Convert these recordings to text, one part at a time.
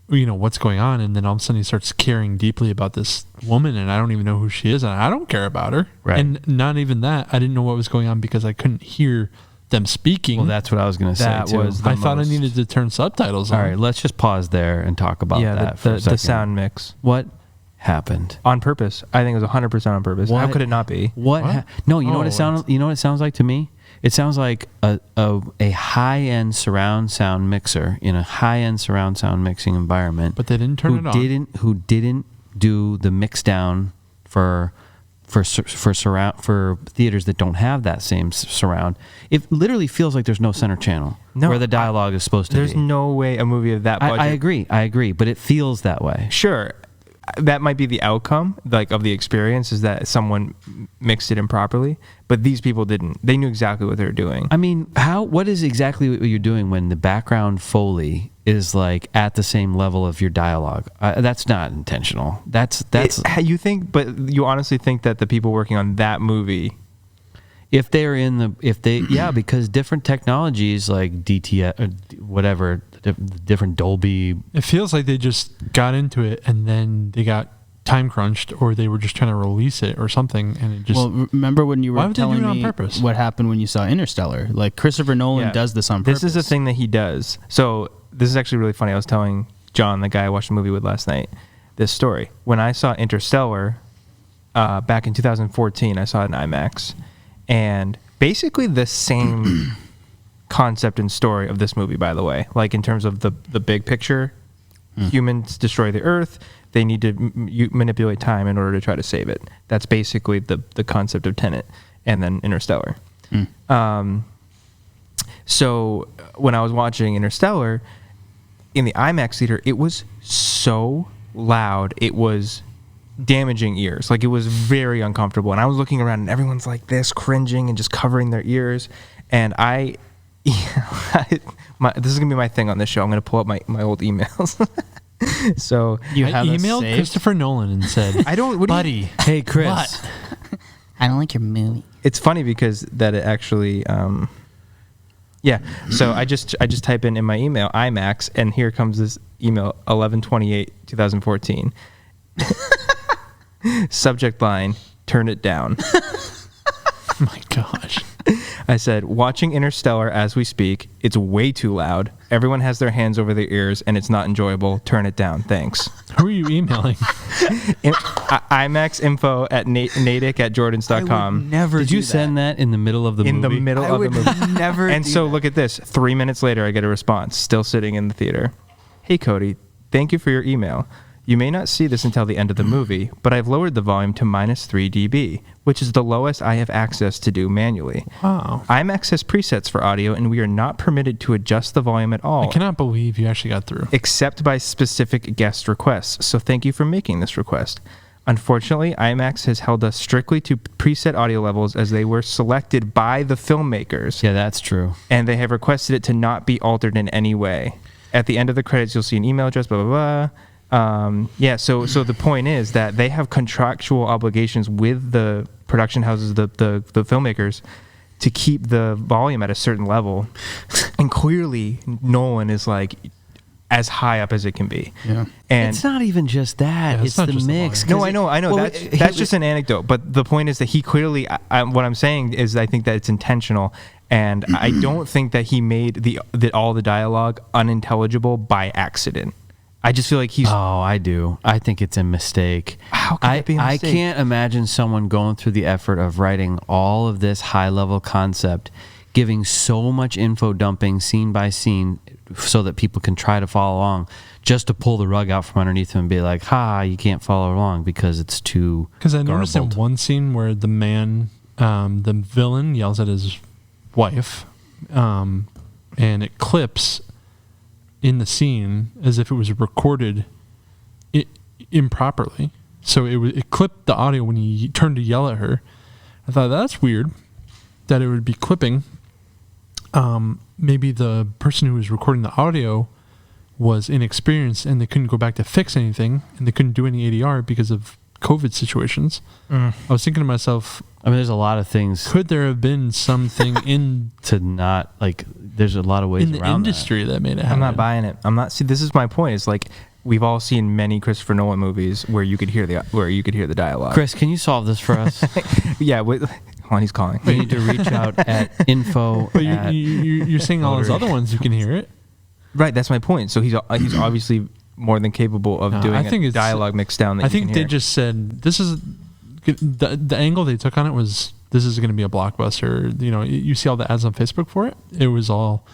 what's going on, and then all of a sudden he starts caring deeply about this woman, and I don't even know who she is, and I don't care about her. Right. And not even that, I didn't know what was going on because I couldn't hear them speaking. Well, that's what I was going to say too. I thought I needed to turn subtitles on. All right, let's just pause there and talk about that for a second. The sound mix. What happened? On purpose. I think it was 100% on purpose. How could it not be? No, you know what it sounds. You know what it sounds like to me. It sounds like a high-end surround sound mixer in a high-end surround sound mixing environment. But they didn't turn it on. Who didn't do the mix down for theaters that don't have that same surround. It literally feels like there's no center channel where the dialogue is supposed to be. There's no way a movie of that budget. I agree, but it feels that way. Sure. That might be the outcome, of the experience, is that someone mixed it improperly, but these people didn't. They knew exactly what they were doing. I mean, what is exactly what you're doing when the background Foley is at the same level of your dialogue? That's not intentional. That's you think, but you honestly think that the people working on that movie, because different technologies like DTS, whatever, different Dolby. It feels like they just got into it and then they got time crunched, or they were just trying to release it or something, and it just. Well, remember when you were telling me purpose? What happened when you saw Interstellar? Like Christopher Nolan does this on purpose. This is a thing that he does. So this is actually really funny. I was telling John, the guy I watched the movie with last night, this story. When I saw Interstellar back in 2014, I saw it in IMAX, and basically the same concept and story of this movie, by the way, in terms of the big picture. Humans destroy the Earth. They need to manipulate time in order to try to save it. That's basically the concept of Tenet, and then Interstellar. So when I was watching Interstellar in the IMAX theater, it was so loud. It was damaging ears. It was very uncomfortable. And I was looking around, and everyone's like this, cringing and just covering their ears. And this is going to be my thing on this show. I'm going to pull up my old emails. So you have emailed Christopher Nolan and said, "I don't, buddy. Hey, Chris, what? I don't like your movie." It's funny because that it actually, So I just type in my email IMAX, and here comes this email 11/28/2014. Subject line: turn it down. Oh my gosh. I said, watching Interstellar as we speak. It's way too loud. Everyone has their hands over their ears, and it's not enjoyable. Turn it down. Thanks. Who are you emailing? IMAXinfo@natick@jordans.com. Did you send that in the middle of the movie? In the middle of the movie. Never. And so look at this. 3 minutes later, I get a response, still sitting in the theater. Hey, Cody, thank you for your email. You may not see this until the end of the movie, but I've lowered the volume to -3 dB, which is the lowest I have access to do manually. Wow. IMAX has presets for audio, and we are not permitted to adjust the volume at all. I cannot believe you actually got through. Except by specific guest requests, so thank you for making this request. Unfortunately, IMAX has held us strictly to preset audio levels as they were selected by the filmmakers. Yeah, that's true. And they have requested it to not be altered in any way. At the end of the credits, you'll see an email address, blah, blah, blah. So the point is that they have contractual obligations with the production houses, the filmmakers, to keep the volume at a certain level. And clearly, Nolan is as high up as it can be. Yeah. And it's not even just that. Yeah, it's not the just the mix. volume. No, I know. Well, That's just an anecdote. But the point is that he clearly, what I'm saying is I think that it's intentional. And I don't think that he made all the dialogue unintelligible by accident. I just feel like he's... Oh, I do. I think it's a mistake. How could that be a mistake? I can't imagine someone going through the effort of writing all of this high-level concept, giving so much info dumping scene by scene so that people can try to follow along, just to pull the rug out from underneath them and be like, you can't follow along because it's too Because I noticed in garbled. one scene where the man, the villain, yells at his wife, and it clips in the scene as if it was recorded improperly. So it clipped the audio when he turned to yell at her. I thought that's weird that it would be clipping. Maybe the person who was recording the audio was inexperienced and they couldn't go back to fix anything, and they couldn't do any ADR because of COVID situations. I was thinking to myself, I mean, there's a lot of things could there have been something in to not there's a lot of ways in the around industry that made it happen? I'm not buying it. See, this is my point. It's we've all seen many Christopher Nolan movies where you could hear the dialogue. Chris, can you solve this for us? Yeah, hold on, he's calling. We need to reach out at info. But you're saying all those other ones, you can hear it. Right, that's my point. So he's obviously more than capable of doing a dialogue mixed down. I think they just said this is the angle they took on it was this is going to be a blockbuster. You know, you see all the ads on Facebook for it. It was all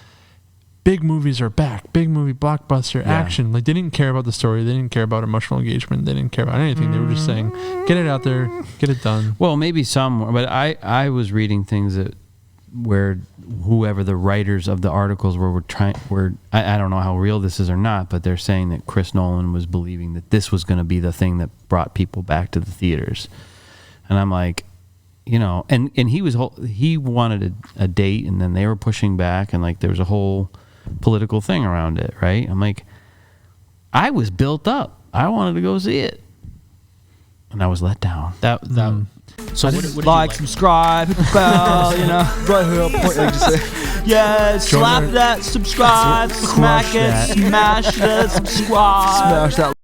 big movies are back, big movie blockbuster action. Like they didn't care about the story, they didn't care about emotional engagement, they didn't care about anything. They were just saying, get it out there, get it done. Well, maybe some, but I was reading things where whoever the writers of the articles were I don't know how real this is or not, but they're saying that Chris Nolan was believing that this was going to be the thing that brought people back to the theaters. And I'm like, you know, and he wanted a date, and then they were pushing back, and like there was a whole political thing around it, right? I'm like, I was built up. I wanted to go see it, and I was let down. So what did you like, subscribe, hit the bell, you know, right here, point, like just yeah, slap that subscribe, smack it, smash it, subscribe, smash that.